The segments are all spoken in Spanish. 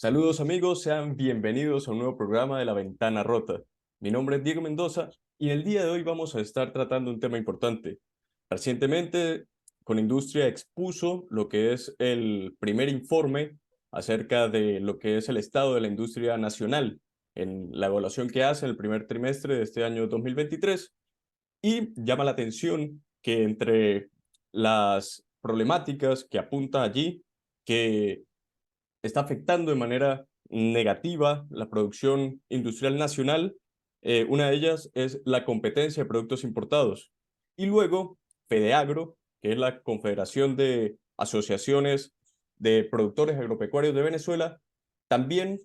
Saludos amigos, sean bienvenidos a un nuevo programa de La Ventana Rota. Mi nombre es Diego Mendoza y el día de hoy vamos a estar tratando un tema importante. Recientemente, Conindustria expuso lo que es el primer informe acerca de lo que es el estado de la industria nacional en la evaluación que hace en el primer trimestre de este año 2023 y llama la atención que entre las problemáticas que apunta allí, que está afectando de manera negativa la producción industrial nacional. Una de ellas es la competencia de productos importados. Y luego, FEDEAGRO, que es la Confederación de Asociaciones de Productores Agropecuarios de Venezuela, también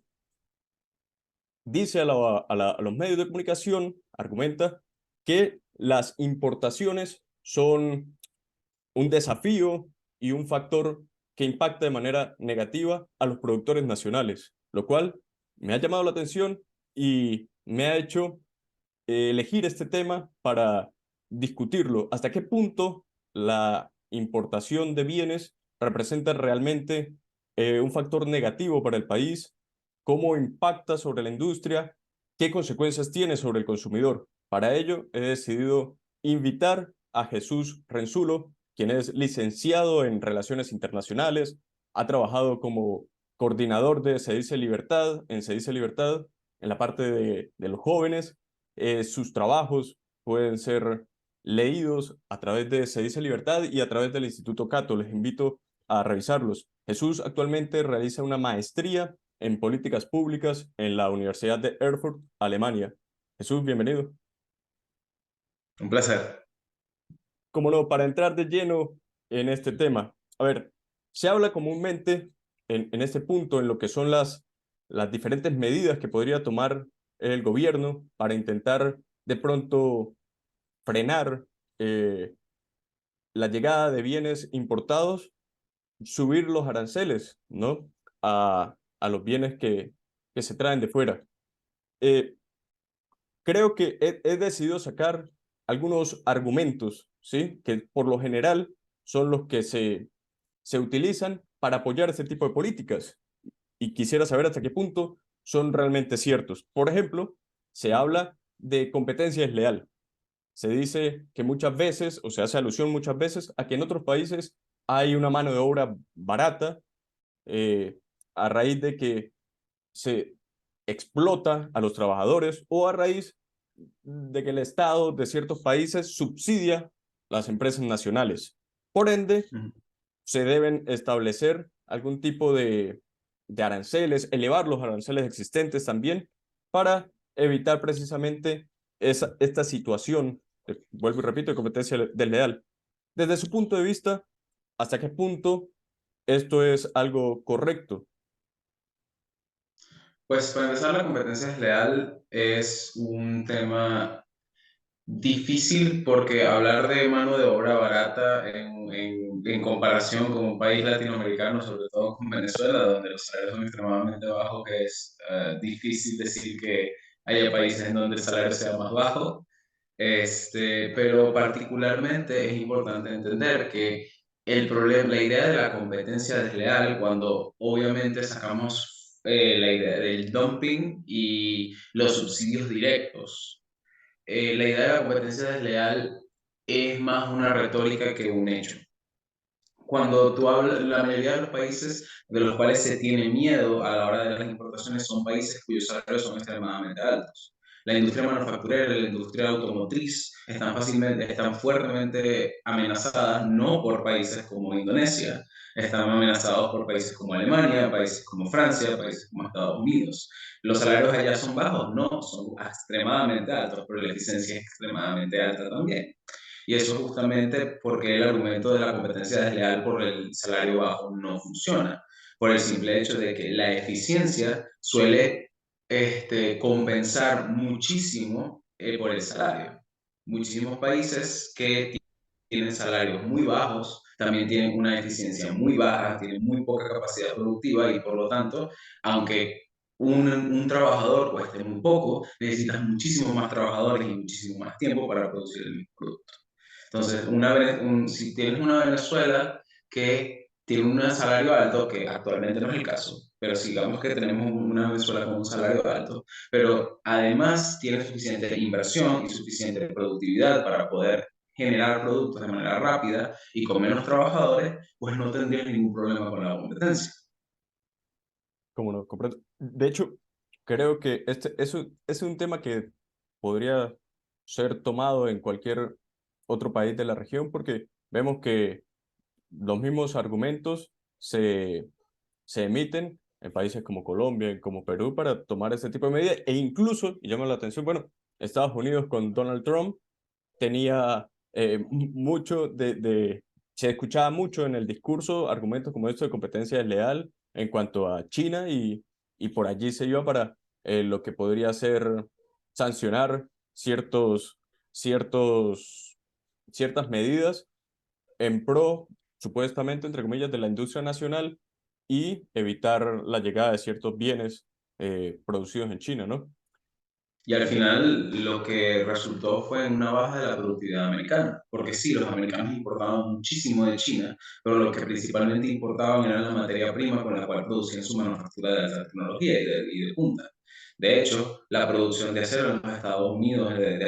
dice a los medios de comunicación, argumenta que las importaciones son un desafío y un factor que impacta de manera negativa a los productores nacionales, lo cual me ha llamado la atención y me ha hecho elegir este tema para discutirlo. ¿Hasta qué punto la importación de bienes representa realmente un factor negativo para el país? ¿Cómo impacta sobre la industria? ¿Qué consecuencias tiene sobre el consumidor? Para ello, he decidido invitar a Jesús Renzulo, quien es licenciado en Relaciones Internacionales, ha trabajado como coordinador de Se Dice Libertad, en Se Dice Libertad, en la parte de los jóvenes. Sus trabajos pueden ser leídos a través de Se Dice Libertad y a través del Instituto Cato. Les invito a revisarlos. Jesús actualmente realiza una maestría en políticas públicas en la Universidad de Erfurt, Alemania. Jesús, bienvenido. Un placer. Como no, para entrar de lleno en este tema, a ver, se habla comúnmente en este punto en lo que son las diferentes medidas que podría tomar el gobierno para intentar de pronto frenar eh, la llegada de bienes importados, subir los aranceles, ¿no? A los bienes que se traen de fuera. Eh, Creo que he decidido sacar algunos argumentos, ¿sí? Que por lo general son los que se utilizan para apoyar este tipo de políticas. Y quisiera saber hasta qué punto son realmente ciertos. Por ejemplo, se habla de competencia desleal. Se dice que muchas veces, o se hace alusión muchas veces, a que en otros países hay una mano de obra barata eh, a raíz de que se explota a los trabajadores o a raíz de que el Estado de ciertos países subsidia las empresas nacionales. Por ende, Ujú. se deben establecer algún tipo de aranceles, elevar los aranceles existentes también para evitar precisamente esta situación, vuelvo y repito, de competencia desleal. Desde su punto de vista, ¿hasta qué punto esto es algo correcto? Pues para empezar, la competencia desleal es un tema difícil porque hablar de mano de obra barata en comparación con un país latinoamericano, sobre todo con Venezuela, donde los salarios son extremadamente bajos, es difícil decir que haya países en donde el salario sea más bajo. Pero particularmente es importante entender que el problema, la idea de la competencia desleal, cuando obviamente sacamos la idea del dumping y los subsidios directos, la idea de la competencia desleal es más una retórica que un hecho. Cuando tú hablas, la mayoría de los países de los cuales se tiene miedo a la hora de las importaciones son países cuyos salarios son extremadamente altos. La industria manufacturera y la industria automotriz están fuertemente amenazadas no por países como Indonesia, están amenazados por países como Alemania, países como Francia, países como Estados Unidos. ¿Los salarios allá son bajos? No, son extremadamente altos, pero la eficiencia es extremadamente alta también. Y eso es justamente porque el argumento de la competencia desleal por el salario bajo no funciona, por el simple hecho de que la eficiencia suele compensar muchísimo por el salario. Muchísimos países que tienen salarios muy bajos también tienen una eficiencia muy baja, tienen muy poca capacidad productiva y por lo tanto, aunque un trabajador cueste muy poco, necesitas muchísimo más trabajadores y muchísimo más tiempo para producir el mismo producto. Entonces, si tienes una Venezuela que tiene un salario alto, que actualmente no es el caso, pero sigamos que tenemos una Venezuela con un salario alto, pero además tiene suficiente inversión y suficiente productividad para poder generar productos de manera rápida y con menos trabajadores, pues no tendría ningún problema con la competencia. Como no, comprendo. De hecho, creo que eso es un tema que podría ser tomado en cualquier otro país de la región, porque vemos que los mismos argumentos se, se emiten en países como Colombia, como Perú, para tomar ese tipo de medidas, e incluso, y llama la atención, bueno, Estados Unidos con Donald Trump tenía mucho se escuchaba mucho en el discurso argumentos como esto de competencia desleal en cuanto a China y por allí se iba para lo que podría ser sancionar ciertos, ciertas medidas en pro, supuestamente, entre comillas, de la industria nacional y evitar la llegada de ciertos bienes producidos en China, ¿no? Y al final lo que resultó fue en una baja de la productividad americana, porque sí, los americanos importaban muchísimo de China, pero lo que principalmente importaban era la materia prima con la cual producían su manufactura de alta tecnología y de punta. De hecho, la producción de acero en los Estados Unidos, de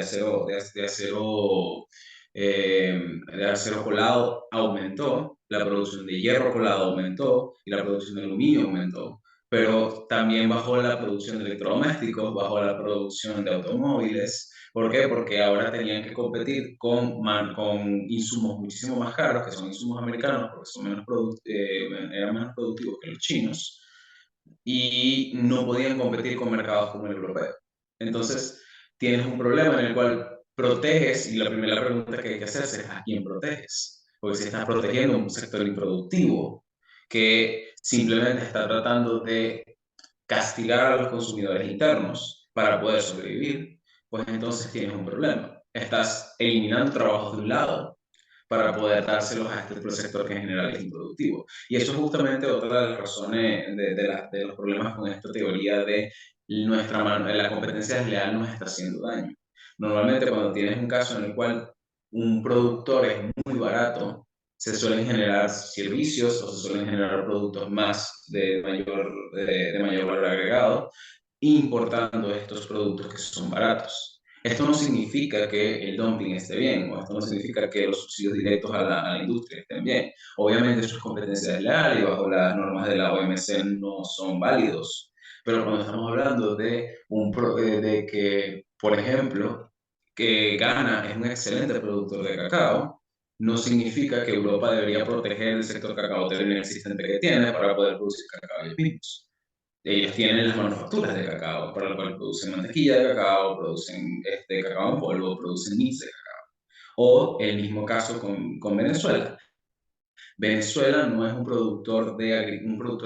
acero colado aumentó, la producción de hierro colado aumentó y la producción de aluminio aumentó, pero también bajó la producción de electrodomésticos, bajó la producción de automóviles. ¿Por qué? Porque ahora tenían que competir con insumos muchísimo más caros, que son insumos americanos, porque eran menos productivos que los chinos, y no podían competir con mercados como el europeo. Entonces, tienes un problema en el cual proteges, y la primera pregunta que hay que hacerse es ¿a quién proteges? Porque si estás protegiendo un sector improductivo que simplemente está tratando de castigar a los consumidores internos para poder sobrevivir, pues entonces tienes un problema. Estás eliminando trabajos de un lado para poder dárselos a este sector que en general es improductivo. Y eso es justamente otra de las razones de los problemas con esta teoría de la competencia desleal nos está haciendo daño. Normalmente cuando tienes un caso en el cual un productor es muy barato, se suelen generar servicios o se suelen generar productos más de mayor valor agregado, importando estos productos que son baratos. Esto no significa que el dumping esté bien, o esto no significa que los subsidios directos a la industria estén bien. Obviamente eso es competencia desleal y bajo las normas de la OMC no son válidos. Pero cuando estamos hablando de que, por ejemplo, que Ghana es un excelente productor de cacao, no significa que Europa debería proteger el sector cacao existente que tiene para poder producir cacao ellos mismos. Ellos tienen las manufacturas de cacao, para lo cual producen mantequilla de cacao, producen cacao en polvo, producen mix de cacao. O el mismo caso con Venezuela. Venezuela no es un productor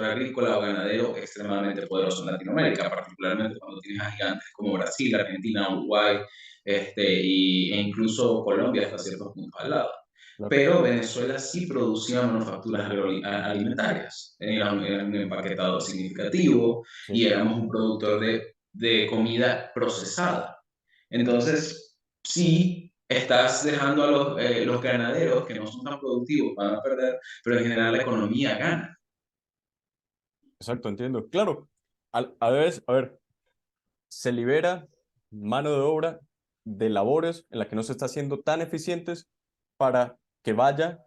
agrícola o ganadero extremadamente poderoso en Latinoamérica, particularmente cuando tienes a gigantes como Brasil, Argentina, Uruguay, e incluso Colombia hasta ciertos puntos al lado. Claro. Pero Venezuela sí producía manufacturas alimentarias, era un empaquetado significativo Sí. y éramos un productor de comida procesada. Entonces, sí, estás dejando a los ganaderos que no son tan productivos, van a perder, pero en general la economía gana. Exacto, entiendo. Claro, a veces, a ver, se libera mano de obra de labores en las que no se está haciendo tan eficientes para que vaya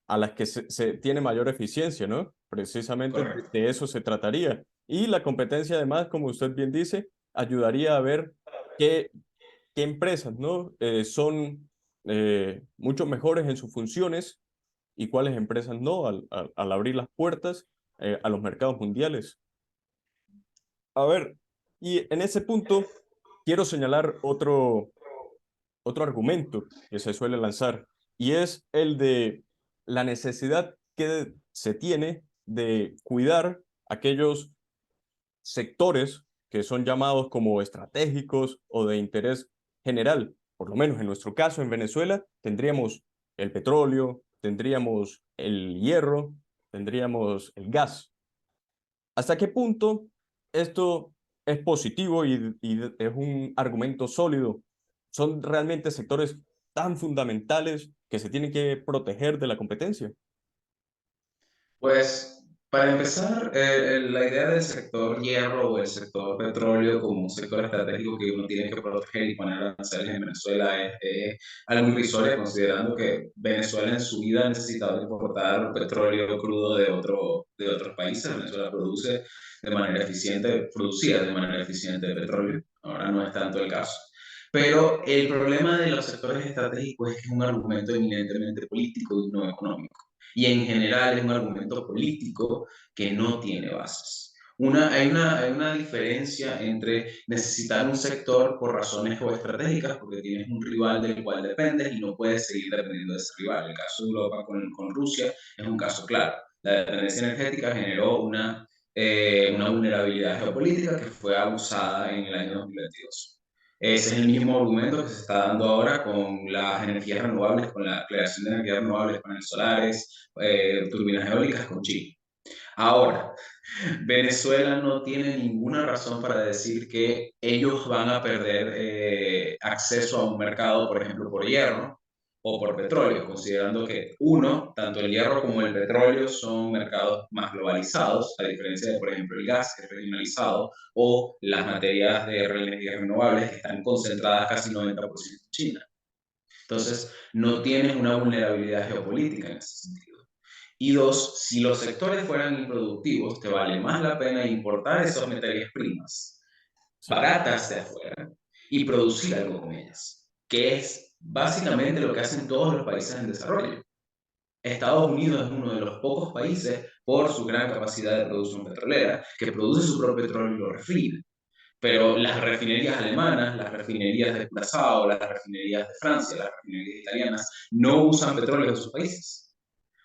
a las que se tiene mayor eficiencia, ¿no? Precisamente Correcto. de eso se trataría. Y la competencia, además, como usted bien dice, ayudaría a ver qué, qué empresas, ¿no? Son mucho mejores en sus funciones y cuáles empresas no, al abrir las puertas a los mercados mundiales. A ver, y en ese punto quiero señalar otro argumento que se suele lanzar, y es el de la necesidad que se tiene de cuidar aquellos sectores que son llamados como estratégicos o de interés general. Por lo menos en nuestro caso, en Venezuela, tendríamos el petróleo, tendríamos el hierro, tendríamos el gas. ¿Hasta qué punto esto es positivo y es un argumento sólido? ¿Son realmente sectores tan fundamentales que se tienen que proteger de la competencia? Pues Para empezar, la idea del sector hierro o el sector petróleo como un sector estratégico que uno tiene que proteger y poner aranceles en Venezuela es algo irrisorio, considerando que Venezuela en su vida ha necesitado importar petróleo crudo de otros países. Venezuela producía de manera eficiente petróleo. Ahora no es tanto el caso. Pero el problema de los sectores estratégicos es que es un argumento eminentemente político y no económico. Y en general es un argumento político que no tiene bases. Hay una diferencia entre necesitar un sector por razones geoestratégicas, porque tienes un rival del cual dependes y no puedes seguir dependiendo de ese rival. El caso de Europa con Rusia es un caso claro. La dependencia energética generó una vulnerabilidad geopolítica que fue abusada en el año 2022. Ese es el mismo argumento que se está dando ahora con las energías renovables, con la creación de energías renovables, paneles solares, turbinas eólicas con Chile. Ahora, Venezuela no tiene ninguna razón para decir que ellos van a perder acceso a un mercado, por ejemplo, por hierro o por petróleo, considerando que, uno, tanto el hierro como el petróleo son mercados más globalizados, a diferencia de, por ejemplo, el gas, que es regionalizado, o las materias de energías renovables que están concentradas casi 90% en China. Entonces, no tienes una vulnerabilidad geopolítica en ese sentido. Y dos, si los sectores fueran improductivos, te vale más la pena importar esas materias primas Sí, baratas de afuera y producir algo con ellas, que es básicamente lo que hacen todos los países en desarrollo. Estados Unidos es uno de los pocos países, por su gran capacidad de producción petrolera, que produce su propio petróleo y lo refina. Pero las refinerías alemanas, las refinerías de Curazao, las refinerías de Francia, las refinerías italianas, no usan petróleo de sus países.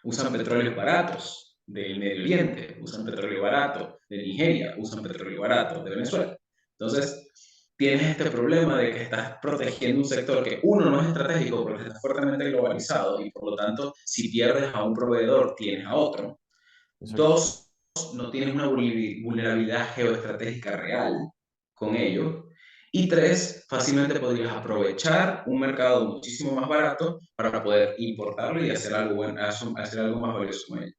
Usan petróleos baratos del Medio Oriente, usan petróleo barato de Nigeria, usan petróleo barato de Venezuela. Entonces, tienes este problema de que estás protegiendo un sector que, uno, no es estratégico porque está fuertemente globalizado y por lo tanto, si pierdes a un proveedor, tienes a otro. exacto. Dos, no tienes una vulnerabilidad geoestratégica real con ello. Y tres, fácilmente podrías aprovechar un mercado muchísimo más barato para poder importarlo y hacer algo, bueno, hacer algo más valioso con ello.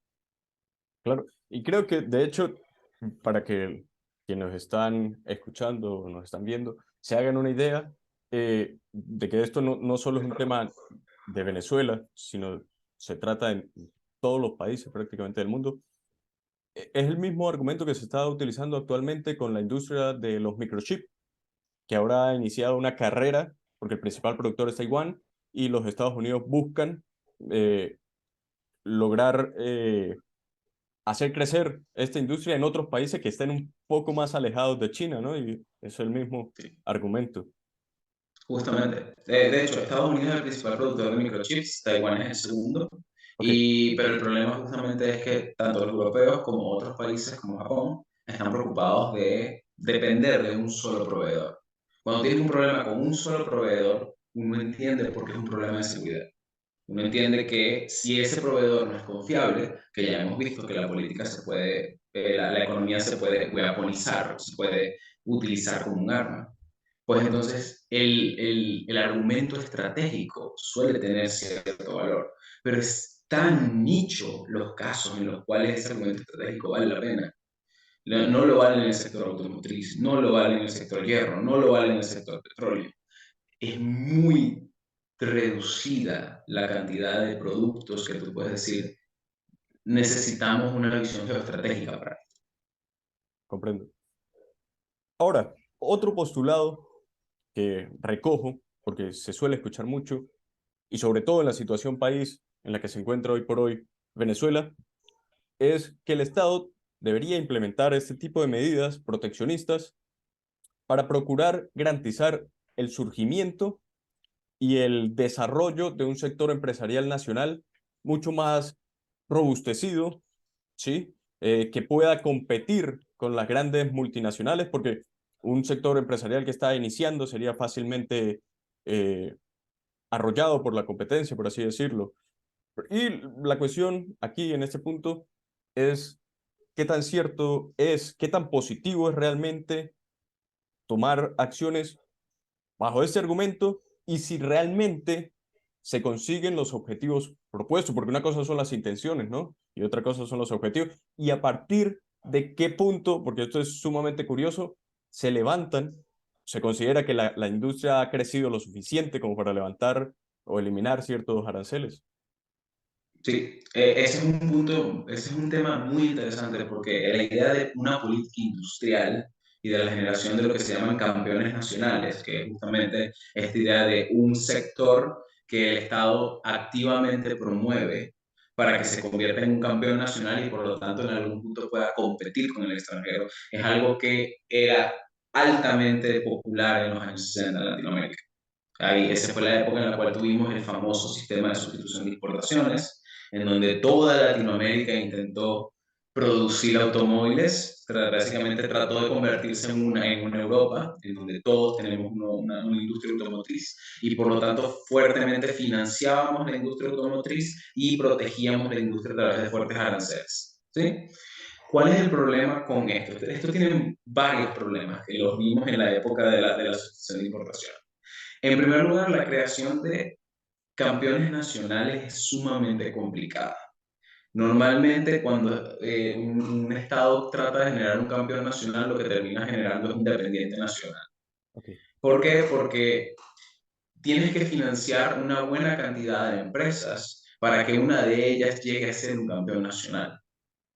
Claro, y creo que de hecho, para que quienes nos están escuchando o nos están viendo se hagan una idea de que esto no solo es un tema de Venezuela, sino se trata en todos los países prácticamente del mundo. Es el mismo argumento que se está utilizando actualmente con la industria de los microchips, que ahora ha iniciado una carrera porque el principal productor es Taiwán y los Estados Unidos buscan eh, lograr hacer crecer esta industria en otros países que estén un poco más alejados de China, ¿no? Y es el mismo Sí. argumento. Justamente. De hecho, Estados Unidos es el principal productor de microchips, Taiwán es el segundo, Ok, pero el problema justamente es que tanto los europeos como otros países como Japón están preocupados de depender de un solo proveedor. Cuando tienes un problema con un solo proveedor, uno entiende por qué es un problema de seguridad. Uno entiende que si ese proveedor no es confiable, que ya hemos visto que la política se puede, la economía se puede weaponizar, se puede utilizar como un arma, pues entonces el argumento estratégico suele tener cierto valor, pero es tan nicho los casos en los cuales ese argumento estratégico vale la pena. No lo vale en el sector automotriz, no lo vale en el sector hierro, no lo vale en el sector petróleo. Es muy reducida la cantidad de productos que tú puedes decir, necesitamos una visión geoestratégica para esto. comprendo. Ahora, otro postulado que recojo, porque se suele escuchar mucho, y sobre todo en la situación país en la que se encuentra hoy por hoy Venezuela, es que el Estado debería implementar este tipo de medidas proteccionistas para procurar garantizar el surgimiento y el desarrollo de un sector empresarial nacional mucho más robustecido, ¿sí? Que pueda competir con las grandes multinacionales, porque un sector empresarial que está iniciando sería fácilmente eh, arrollado por la competencia, por así decirlo. Y la cuestión aquí en este punto es qué tan cierto es, qué tan positivo es realmente tomar acciones bajo este argumento y si realmente se consiguen los objetivos propuestos, porque una cosa son las intenciones, ¿no? Y otra cosa son los objetivos. Y a partir de qué punto, porque esto es sumamente curioso, se levantan, se considera que la industria ha crecido lo suficiente como para levantar o eliminar ciertos aranceles. Sí, ese es un punto, ese es un tema muy interesante porque la idea de una política industrial y de la generación de lo que se llaman campeones nacionales, que es justamente esta idea de un sector que el Estado activamente promueve para que se convierta en un campeón nacional y por lo tanto en algún punto pueda competir con el extranjero, es algo que era altamente popular en los años 60 en Latinoamérica. Ahí, esa fue la época en la cual tuvimos el famoso sistema de sustitución de exportaciones, en donde toda Latinoamérica intentó producir automóviles, básicamente trató de convertirse en una Europa, en donde todos tenemos una industria automotriz, y por lo tanto fuertemente financiábamos la industria automotriz y protegíamos la industria a través de fuertes aranceles. ¿Sí? ¿Cuál es el problema con esto? Esto tiene varios problemas que los vimos en la época de la sustitución de importación. En primer lugar, la creación de campeones nacionales es sumamente complicada. Normalmente, cuando un estado trata de generar un campeón nacional, lo que termina generando es un dependiente nacional. Ok, ¿Por qué? Porque tienes que financiar una buena cantidad de empresas para que una de ellas llegue a ser un campeón nacional.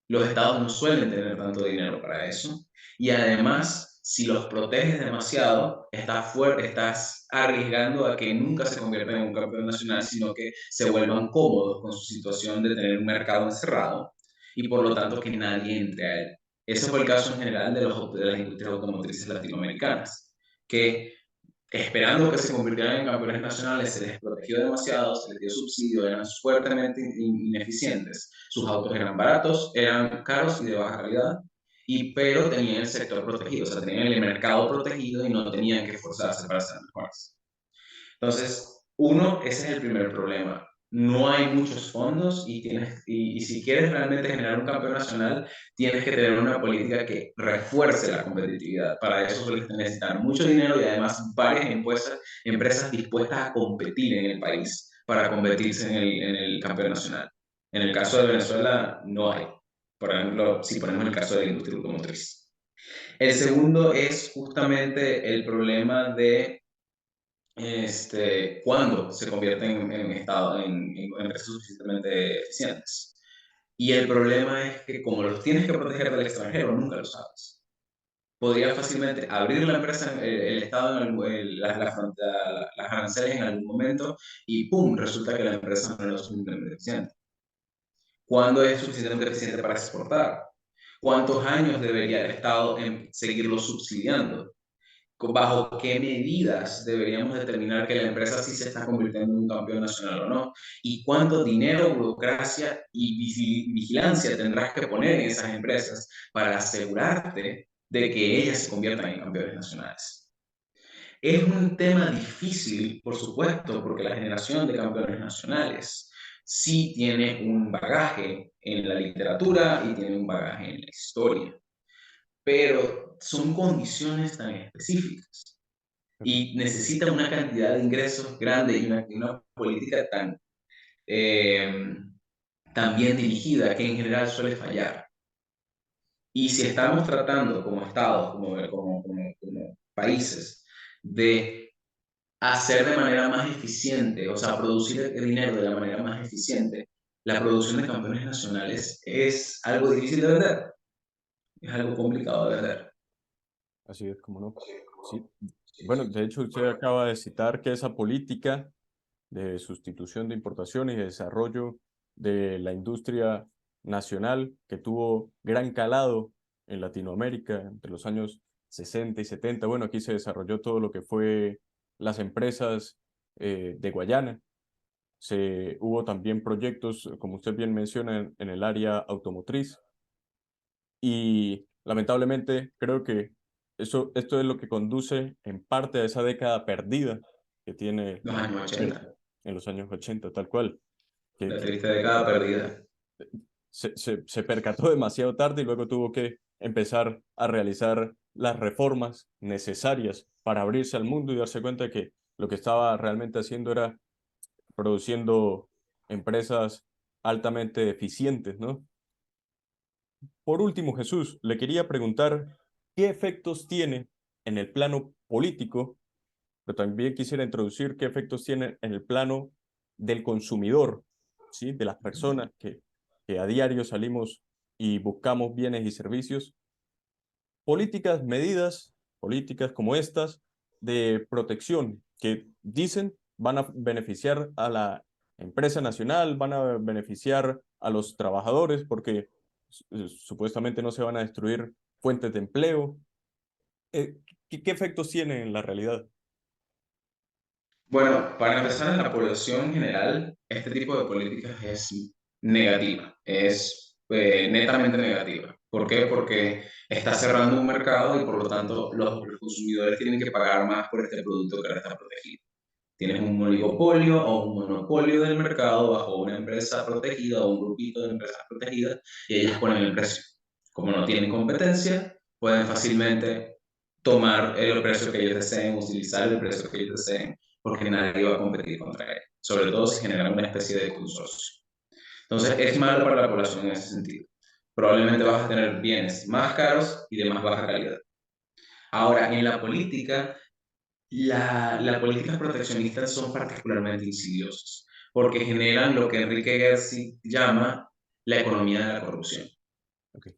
Los estados no suelen tener tanto dinero para eso. Y además, si los proteges demasiado, estás arriesgando a que nunca se conviertan en un campeón nacional, sino que se vuelvan cómodos con su situación de tener un mercado encerrado y por lo tanto que nadie entre a él. Ese fue el caso en general de las industrias automotrices latinoamericanas, que esperando que se convirtieran en campeones nacionales, se les protegió demasiado, se les dio subsidio, eran fuertemente ineficientes. Sus autos eran baratos, eran caros y de baja calidad, pero tenían el sector protegido, o sea, tenían el mercado protegido y no tenían que esforzarse para ser mejores. Entonces, ese es el primer problema. No hay muchos fondos y si quieres realmente generar un campeón nacional, tienes que tener una política que refuerce la competitividad. Para eso sueles necesitar mucho dinero y además varias empresas dispuestas a competir en el país para convertirse en el campeón nacional. En el caso de Venezuela, no hay. Por ejemplo, si ponemos el caso de la industria automotriz. El segundo es justamente el problema de cuando se convierten en empresas suficientemente eficientes. Y el problema es que como los tienes que proteger del extranjero, nunca lo sabes. Podrías fácilmente abrir la empresa, el Estado, las aranceles en algún momento y ¡pum! Resulta que la empresa no es lo suficientemente eficiente. ¿Cuándo es suficientemente eficiente para exportar? ¿Cuántos años debería el Estado seguirlo subsidiando? ¿Bajo qué medidas deberíamos determinar que la empresa sí se está convirtiendo en un campeón nacional o no? ¿Y cuánto dinero, burocracia y vigilancia tendrás que poner en esas empresas para asegurarte de que ellas se conviertan en campeones nacionales? Es un tema difícil, por supuesto, porque la generación de campeones nacionales sí tiene un bagaje en la literatura y tiene un bagaje en la historia, pero son condiciones tan específicas ok. y necesita una cantidad de ingresos grande y una política eh, tan bien dirigida que en general suele fallar. Y si estamos tratando como estados, como países, de hacer de manera más eficiente, o sea, producir el dinero de la manera más eficiente, la producción de campeones nacionales es algo difícil de vender, es algo complicado de vender. Así es, como no. Sí. Bueno, de hecho, usted acaba de citar que esa política de sustitución de importaciones y de desarrollo de la industria nacional que tuvo gran calado en Latinoamérica entre los años 60 y 70. Bueno, aquí se desarrolló todo lo que fue las empresas de Guayana. Hubo también proyectos, como usted bien menciona, en el área automotriz y lamentablemente creo que esto es lo que conduce en parte a esa década perdida que tiene Los la años Latinoamérica 80, en los años 80 tal cual, la que triste década perdida. se percató demasiado tarde y luego tuvo que empezar a realizar las reformas necesarias para abrirse al mundo y darse cuenta que lo que estaba realmente haciendo era produciendo empresas altamente eficientes, ¿no? Por último, Jesús, le quería preguntar qué efectos tiene en el plano político, pero también quisiera introducir qué efectos tiene en el plano del consumidor, ¿sí? De las personas que a diario salimos y buscamos bienes y servicios, políticas, medidas políticas como estas de protección que dicen van a beneficiar a la empresa nacional, van a beneficiar a los trabajadores porque supuestamente no se van a destruir fuentes de empleo. ¿Qué efectos tiene en la realidad? Bueno, para empezar, en la población en general, este tipo de políticas es negativa, es netamente negativa. ¿Por qué? Porque está cerrando un mercado y por lo tanto los consumidores tienen que pagar más por este producto que ahora está protegido. Tienes un oligopolio o un monopolio del mercado bajo una empresa protegida o un grupito de empresas protegidas y ellas ponen el precio. Como no tienen competencia, pueden fácilmente tomar el precio que ellos deseen, utilizar el precio que ellos deseen, porque nadie va a competir contra ellos, sobre todo si generan una especie de consorcio. Entonces, es malo para la población en ese sentido. Probablemente vas a tener bienes más caros y de más baja calidad. Ahora, en la política, las políticas proteccionistas son particularmente insidiosas porque generan lo que Enrique Gersi llama la economía de la corrupción. Okay.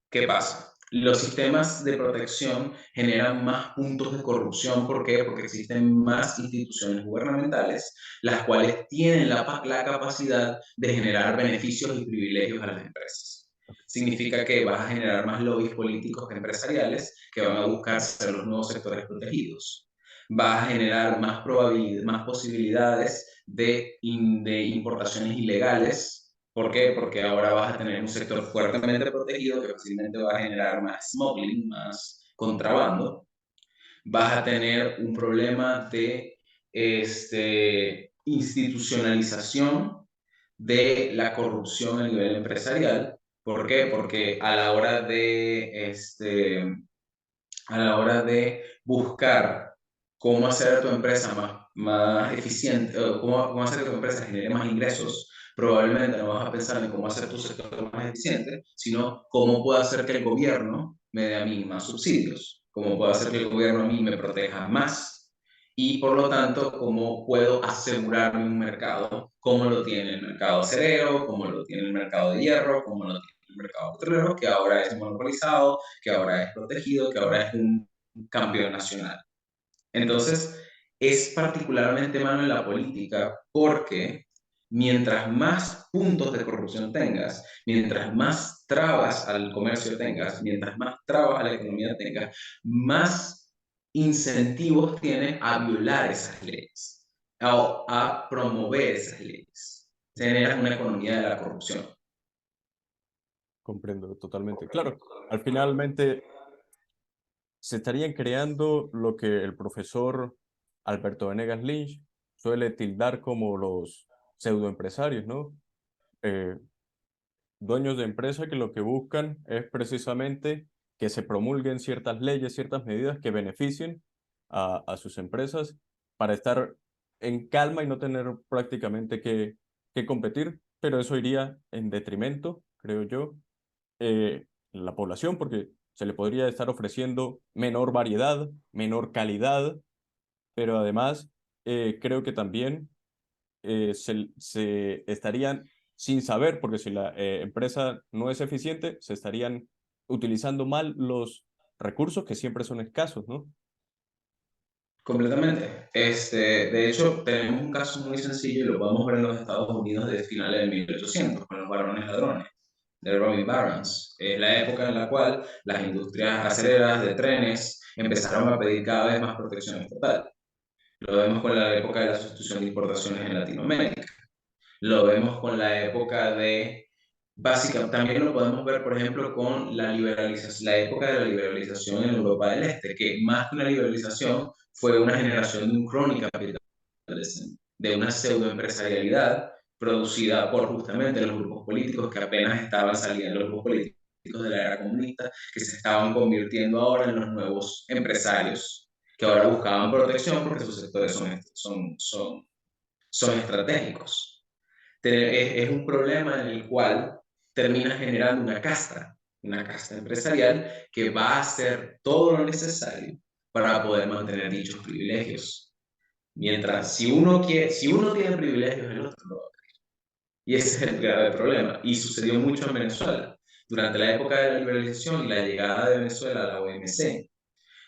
¿Qué pasa? Los sistemas de protección generan más puntos de corrupción. ¿Por qué? Porque existen más instituciones gubernamentales, las cuales tienen la capacidad de generar beneficios y privilegios a las empresas. Significa que vas a generar más lobbies políticos que empresariales que van a buscar ser los nuevos sectores protegidos. Vas a generar más posibilidades de importaciones ilegales. ¿Por qué? Porque ahora vas a tener un sector fuertemente protegido que fácilmente va a generar más smuggling, más contrabando. Vas a tener un problema de institucionalización de la corrupción a nivel empresarial. ¿Por qué? Porque a la hora de buscar cómo hacer a tu empresa más eficiente, o cómo hacer que tu empresa genere más ingresos, probablemente no vas a pensar en cómo hacer tu sector más eficiente, sino cómo puedo hacer que el gobierno me dé a mí más subsidios, cómo puedo hacer que el gobierno a mí me proteja más y por lo tanto cómo puedo asegurarme un mercado, como lo tiene el mercado acerero, como lo tiene el mercado de hierro, como lo tiene el mercado petrolero, que ahora es monopolizado, que ahora es protegido, que ahora es un campeón nacional. Entonces, es particularmente malo en la política porque mientras más puntos de corrupción tengas, mientras más trabas al comercio tengas, mientras más trabas a la economía tengas, más incentivos tienes a violar esas leyes o a promover esas leyes. Se genera una economía de la corrupción. Comprendo totalmente. Claro, al finalmente se estarían creando lo que el profesor Alberto Venegas Lynch suele tildar como los pseudoempresarios, ¿no? Eh, Dueños de empresa que lo que buscan es precisamente que se promulguen ciertas leyes, ciertas medidas que beneficien a sus empresas para estar en calma y no tener prácticamente que competir, pero eso iría en detrimento, creo yo, la población, porque se le podría estar ofreciendo menor variedad, menor calidad, pero además creo que también se estarían sin saber, porque si la empresa no es eficiente, se estarían utilizando mal los recursos que siempre son escasos, ¿no? Completamente. De hecho, tenemos un caso muy sencillo y lo podemos ver en los Estados Unidos de finales de 1800 con los varones ladrones, de Robin Barons. Es la época en la cual las industrias acereras de trenes empezaron a pedir cada vez más protección estatal. Lo vemos con la época de la sustitución de importaciones en Latinoamérica. Lo vemos con la época de también lo podemos ver, por ejemplo, con la liberalización, la época de la liberalización en Europa del Este, que más que una liberalización fue una generación de un crony capitalism, de una pseudoempresarialidad producida por justamente los grupos políticos que apenas estaban saliendo, los grupos políticos de la era comunista, que se estaban convirtiendo ahora en los nuevos empresarios, que ahora buscaban protección porque sus sectores son son estratégicos. Es un problema en el cual termina generando una casta empresarial que va a hacer todo lo necesario para poder mantener dichos privilegios. Mientras, si uno tiene privilegios, el otro no. Y ese es el grave problema. Y sucedió mucho en Venezuela. Durante la época de la liberalización y la llegada de Venezuela a la OMC,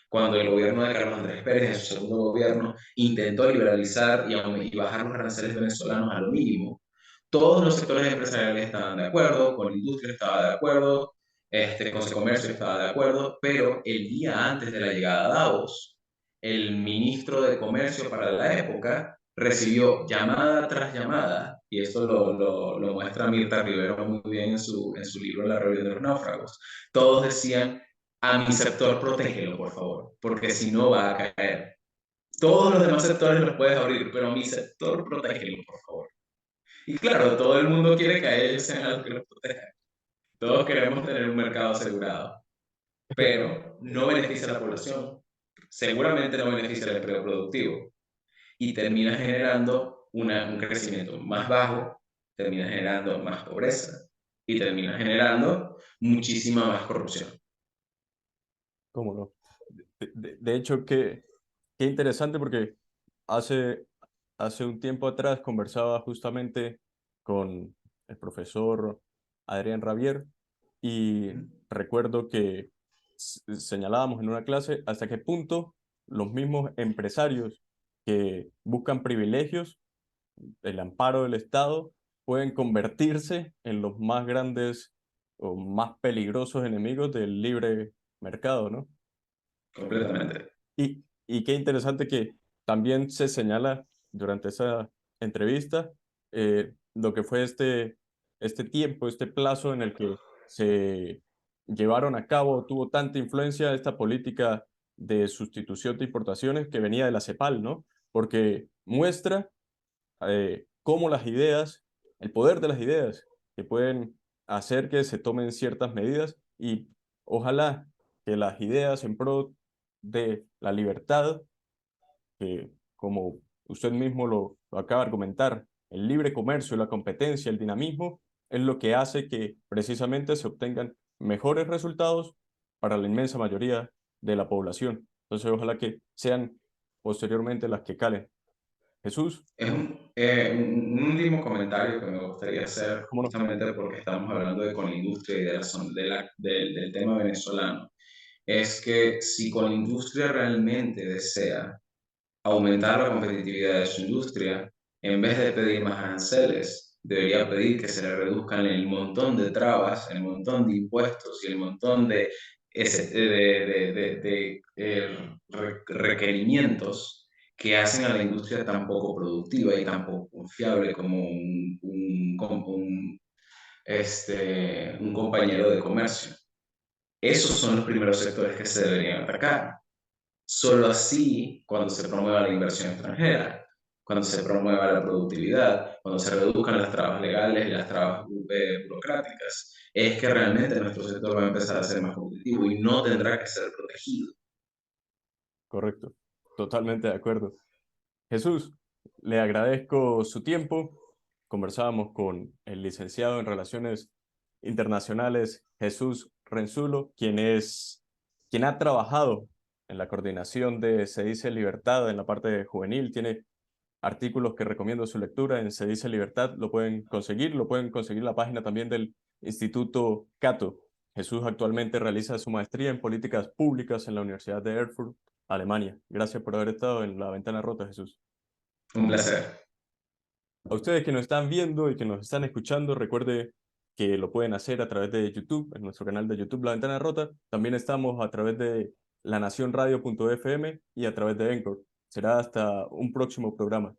cuando el gobierno de Carlos Andrés Pérez, en su segundo gobierno, intentó liberalizar y bajar los aranceles venezolanos a lo mínimo, todos los sectores empresariales estaban de acuerdo, con la industria estaba de acuerdo, con el comercio estaba de acuerdo, pero el día antes de la llegada a Davos, el ministro de Comercio para la época recibió llamada tras llamada, y esto lo muestra Mirta Rivero muy bien en su libro La rebelión de los náufragos. Todos decían, a mi sector protégelo, por favor, porque si no va a caer. Todos los demás sectores los puedes abrir, pero a mi sector protégelo, por favor. Y claro, todo el mundo quiere que a ellos sean los que los protejan. Todos queremos tener un mercado asegurado, pero no beneficia a la población. Seguramente no beneficia el empleo productivo y termina generando un crecimiento más bajo, termina generando más pobreza y termina generando muchísima más corrupción. ¿Cómo no? De hecho, qué interesante porque hace, hace un tiempo atrás conversaba justamente con el profesor Adrián Ravier y recuerdo que señalábamos en una clase hasta qué punto los mismos empresarios que buscan privilegios, el amparo del Estado, pueden convertirse en los más grandes o más peligrosos enemigos del libre mercado, ¿no? Completamente. Y qué interesante que también se señala durante esa entrevista lo que fue este tiempo, este plazo en el que se llevaron a cabo, tuvo tanta influencia esta política de sustitución de importaciones que venía de la CEPAL, ¿no? Porque muestra cómo las ideas, el poder de las ideas, que pueden hacer que se tomen ciertas medidas y ojalá que las ideas en pro de la libertad, que como usted mismo lo acaba de argumentar, el libre comercio, la competencia, el dinamismo, es lo que hace que precisamente se obtengan mejores resultados para la inmensa mayoría de la población. Entonces, ojalá que sean posteriormente las que calen. Jesús, Es un último comentario que me gustaría hacer, ¿cómo no? justamente porque estamos hablando de Colindustria y del tema venezolano. Es que si Colindustria realmente desea aumentar la competitividad de su industria, en vez de pedir más aranceles, debería pedir que se le reduzcan el montón de trabas, el montón de impuestos y el montón de requerimientos que hacen a la industria tan poco productiva y tan poco confiable como un compañero de comercio. Esos son los primeros sectores que se deberían atacar. Solo así, cuando se promueva la inversión extranjera, cuando se promueva la productividad, cuando se reduzcan las trabas legales y las trabas burocráticas, es que realmente nuestro sector va a empezar a ser más competitivo y no tendrá que ser protegido. Correcto, totalmente de acuerdo. Jesús, le agradezco su tiempo. Conversábamos con el licenciado en Relaciones Internacionales, Jesús Renzulo, quien ha trabajado en la coordinación de Se dice Libertad en la parte juvenil. Tiene artículos que recomiendo su lectura en Se dice Libertad. Lo pueden conseguir en la página también del Instituto Cato. Jesús actualmente realiza su maestría en políticas públicas en la Universidad de Erfurt, Alemania. Gracias por haber estado en La Ventana Rota, Jesús. Un placer. A ustedes que nos están viendo y que nos están escuchando, recuerde que lo pueden hacer a través de YouTube, en nuestro canal de YouTube La Ventana Rota. También estamos a través de lanacionradio.fm y a través de Anchor. Será hasta un próximo programa.